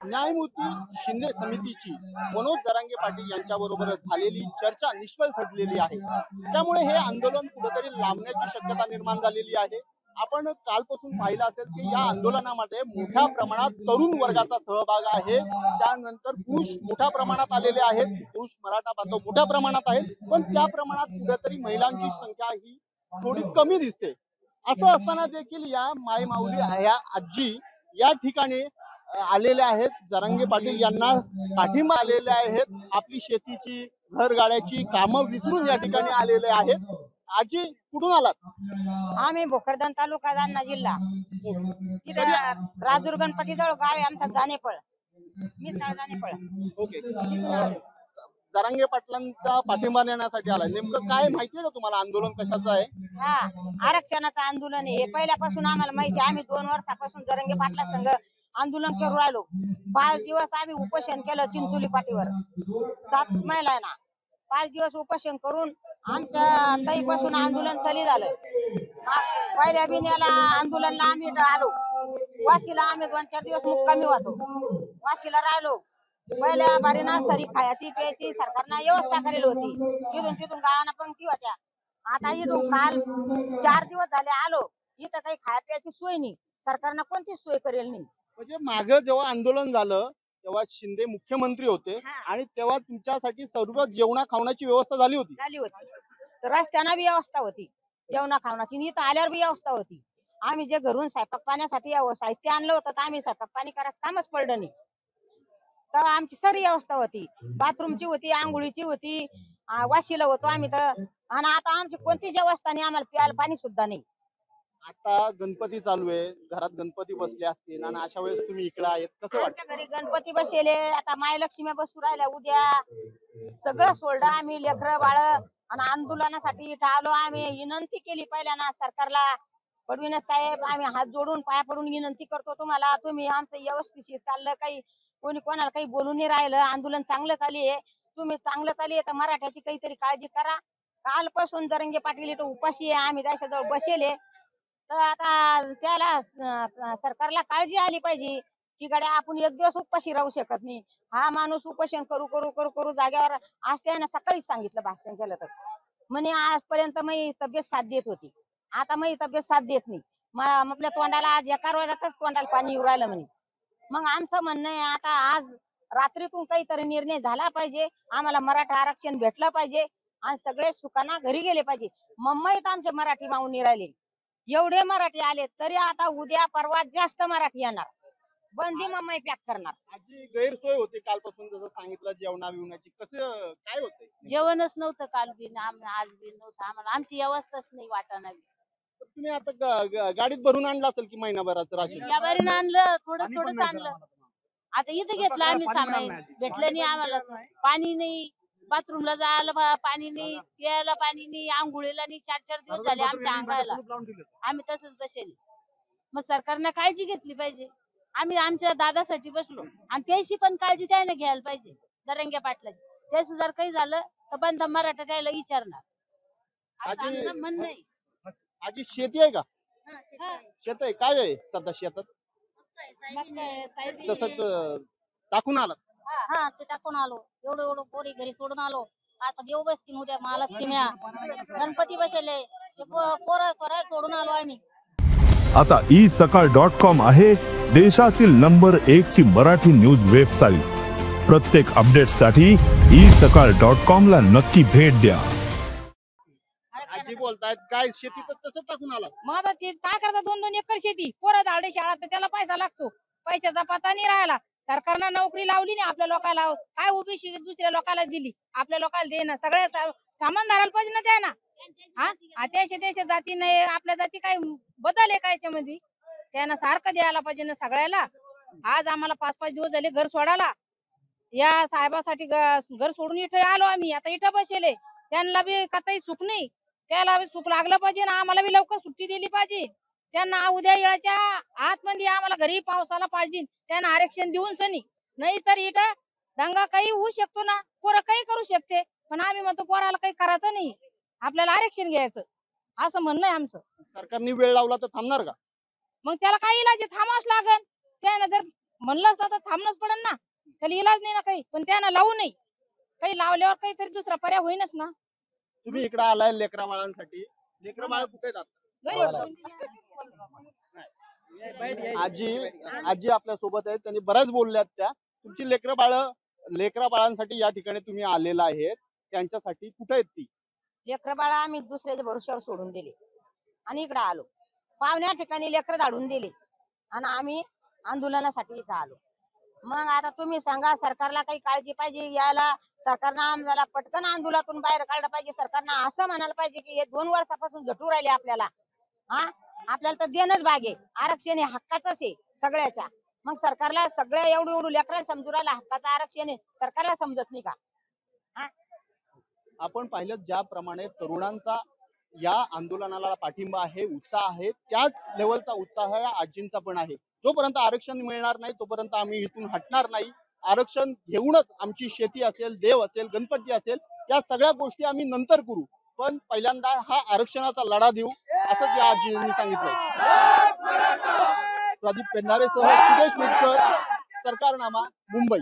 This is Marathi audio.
न्यायमूर्ती शिंदे समितीची मनोज जरांगे पाटील यांच्याबरोबर झालेली चर्चा निष्फळ ठरलेली आहे। त्यामुळे हे आंदोलन कुठेतरी लांबण्याची शक्यता निर्माण झालेली आहे। आपण कालपासून पाहिलं असेल की या आंदोलनामध्ये मोठ्या प्रमाणात तरुण वर्गाचा सहभाग आहे। त्यानंतर पुरुष मोठ्या प्रमाणात आलेले आहेत, पुरुष मराठा बांधव मोठ्या प्रमाणात आहेत, पण त्या प्रमाणात कुठेतरी महिलांची संख्या ही थोडी कमी दिसते। असं असताना देखील या मायमाऊली ह्या आजी या ठिकाणी आलेले आहेत, जरांगे पाटील यांना पाठिंबा आलेले आहेत, आपली शेतीची घरगाड्याची कामं विसरून या ठिकाणी आलेले आहेत। आजी कुठून आलात? आम्ही भोकरदन तालुका जालना जिल्हा तिथं राजूर गणपती जवळ गाव आहे आमचा जानेपळ मिसळ जानेपळ। ओके, जरांगे पाटलांचा पाठिंबा देण्यासाठी आलाय, नेमकं काय माहितीये का तुम्हाला आंदोलन कशाचं आहे? हा, आरक्षणाचं आंदोलन आहे पहिल्यापासून आम्हाला माहिती आहे। आम्ही 2 वर्षापासून जरांगे पाटला संघ आंदोलन करू राहिलो। 5 दिवस आम्ही उपोषण केलं चिंचोली पाटीवर, 7 महिलांना 5 दिवस उपोषण करून आमच्या ताईपासून आंदोलन चालू झालं। पहिल्या बिन्याला आंदोलनला आम्ही आलो वाशीला, आम्ही 2-4 दिवस मुक्कामी होतो, वाशीला राहिलो। पहिल्या बारीना सरी खायची प्यायची सरकारनं व्यवस्था करेल होती, इथून तिथून गावांना पंक्ती होत्या। आता इथून काल 4 दिवस झाले आलो, इथं काही खाया प्यायची सोय नाही, सरकारनं कोणतीच सोय करेल नाही। म्हणजे मागे जेव्हा आंदोलन झालं तेव्हा शिंदे मुख्यमंत्री होते आणि तेव्हा तुमच्यासाठी सर्व जेवणा खावण्याची व्यवस्था झाली होती? तर रस्त्याना बी व्यवस्था होती, जेवणा खावण्याची, इथं आल्यावर बी व्यवस्था होती। आम्ही जे घरून स्वयंपाक पाण्यासाठी साहित्य आणलं होतं तर आम्ही स्वयंपाक पाणी करायचं कामच पडलं नाही, तर आमची सारी व्यवस्था होती, बाथरूमची होती, आंघोळीची होती, वाशीला होतो आम्ही तर। आणि आता आमची कोणतीच व्यवस्था नाही, आम्हाला प्यायला पाणी सुद्धा नाही। आता गणपती चालू आहे, घरात गणपती बसले असतील आणि अशा वेळेस तुम्ही इकडे आहेत, कसं वाटतं? आमच्या घरी गणपती बसले, आता मायलक्ष्मी बसू राहिल्या, उद्या सगळं सोडलं आम्ही, लेकरं बाळ, आणि आंदोलनासाठी इथं आलो। आम्ही विनंती केली पहिल्यांदा सरकारला, फडणवीस साहेब आम्ही हात जोडून पाया पडून विनंती करतो तुम्हाला, तुम्ही आमचं व्यवस्थित चाललं, काही कोणी कोणाला काही बोलून नाही राहिलं, आंदोलन चांगलं चालू आहे, तुम्ही चांगलं चालू आहे तर मराठ्याची काहीतरी काळजी करा। कालपासून जरांगे पाटील इथं उपाशी आहे, आम्ही त्याच्याजवळ बसेले, तर आता त्याला सरकारला काळजी आली पाहिजे की गड्या आपण एक दिवस उपाशी राहू शकत नाही। हा माणूस उपोषण करू करू करू करू जाग्यावर, आज त्यानं सकाळीच सांगितलं भाषण केलं तर म्हणे आजपर्यंत माझी तब्येत साथ देत होती, आता माझी तब्येत साथ देत नाही, आपल्या तोंडाला आज एका रोजातच तोंडाला पाणी येऊ राहिलं म्हणे। मग आमचं म्हणणं आहे आता आज रात्रीतून काहीतरी निर्णय झाला पाहिजे, आम्हाला मराठा आरक्षण भेटलं पाहिजे आणि सगळे सुखाना घरी गेले पाहिजे। मुंबईत आमचे मराठी माऊनी राहिले, एवढे मराठी आले तरी आता उद्या परवा जास्त मराठी येणार, बंदी मुंबई पॅक करणार। आजी गैरसोय होती कालपासून जसं सांगितलं, जेवणा बिवण्याची कसं काय होतंय? जेवणच नव्हतं काल बी आज बी नव्हतं, आम्हाला आमची व्यवस्थाच नाही वाटाणा। तुम्ही आता गाडीत भरून आणलं असेल की महिनाभराचं राशन? या बारीनं आणलं, थोडं थोडंच आणलं, आता इथं घेतलं आम्ही सामान, भेटलं नाही आम्हाला, पाणी नाही, बाथरूमला जायला पाणी नाही, प्यायला पाणी नाही, आंघोळीला नाही, 4-4 दिवस झाले आमच्या अंगाला, आम्ही तसंच बसेल। मग सरकारने काळजी घेतली पाहिजे, आम्ही आमच्या दादासाठी बसलो आणि त्याशी पण काळजी त्याने घ्यायला पाहिजे जरांगे पाटलाची, त्याचं जर काही झालं तर बंद मराठा त्याला विचारणार, असं आमचं म्हणणं आहे। आजी शेती आहे का? शेत आहे, काय आहे सध्या शेतात? तसं टाकून आलात? हा, ते टाकून आलो, एवढं एवढं पोरी घरी सोडून आलो, आता देव बसतील उद्या महालक्ष्मी गणपती बसले, पोरं सोरा सोडून आलो आम्ही। आता isakal.com आहे देशातील नंबर 1 ची मराठी न्यूज वेबसाईट। प्रत्येक अपडेटसाठी isakal.com ला नक्की भेट द्या। आजी बोलतायत काय शेती तर तसं टाकून आलात? मग आता ते काय करतात, 2-2 एकर शेती, पोरं धाडे शाळा, तर त्याला पैसा लागतो, पैशाचा पत्ता नाही राहिला। सरकारनं नोकरी लावली नाही आपल्या लोकांना, काय ओबीसी दुसऱ्या लोकांना दिली, आपल्या लोकांना दे ना, सगळ्या सामान धरायला पाहिजे ना त्या ना। हा, त्याच्या जाती नाही, आपल्या जाती काय बदल आहे का याच्यामध्ये, त्यांना सारखं द्यायला पाहिजे ना सगळ्याला। आज आम्हाला 5-5 दिवस झाले घर सोडायला, या साहेबासाठी घर सोडून इथे आलो आम्ही, आता इथं बसले, त्यांना बी काही सुख नाही, त्याला बी सुख लागलं पाहिजे ना, आम्हाला बी लवकर सुट्टी दिली पाहिजे त्यांना, उद्या येळाच्या आतमध्ये आम्हाला घरी पावसाला पाहिजे, त्यांना आरक्षण देऊन सनी, नाही तर इथं दंगा काही होऊ शकतो ना, पोरं काही करू शकते, पण आम्ही म्हणतो पोराला काही करायचं नाही, आपल्याला आरक्षण घ्यायचं, असं म्हणणं आहे आमचं। सरकारने वेळ लावला तर थांबणार का? मग त्याला काही इलाज थांबावंच लागेल, त्यानं जर म्हणलं असतं तर थांबणंच पडेल ना, त्याला इलाज नाही ना काही, पण त्यांना लावू नाही, काही लावल्यावर काहीतरी दुसरा पर्याय होईनच ना. तुम्ही इकडे आलाय लेकरा बाळांसाठी, लेकरा बाळ कुठे जातात? आजी आजी आपल्या सोबत आहेत, त्यांनी बऱ्याच बोलल्यात त्या. तुमची लेकरा बाळांसाठी या ठिकाणी तुम्ही आलेला आहेत, त्यांच्यासाठी कुठे आहेत ती? लेकरं बाळा आम्ही दुसऱ्याच्या भरोश्यावर सोडून दिले आणि इकडे आलो. पाहुण्या ठिकाणी लेकरं धाडून दिले आणि आम्ही आंदोलनासाठी इथं आलो. मग आता तुम्ही सांगा, सरकारला काही काळजी पाहिजे याला? सरकारनं आम्हाला पटकन आंदोलनातून बाहेर काढलं पाहिजे. सरकारनं असं म्हणायला पाहिजे की हे 2 वर्षापासून झटू राहिले आपल्याला. आपल्याला तर देणंच भाग आहे. आरक्षण हे हक्काच आहे सगळ्याच्या. मग सरकारला सगळ्या एवढं लेकराला समजू राहिला हक्काचं आरक्षण आहे, सरकारला समजत नाही का? आपण पाहिलं ज्याप्रमाणे तरुणांचा या आंदोलनाला पाठिंबा आहे, उत्साह आहे, त्याच लेवलचा उत्साह या आजींचा पण आहे. जोपर्यंत आरक्षण मिळणार नाही तोपर्यंत आम्ही इथून हटणार नाही. आरक्षण घेऊनच आमची शेती असेल, देव असेल, गणपती असेल, या सगळ्या गोष्टी आम्ही नंतर करू, पण पहिल्यांदा हा आरक्षणाचा लढा देऊ, असंच या आजींनी सांगितलं. प्रदीप पेंढारेसह सुदेश मिटकर, सरकारनामा, मुंबई.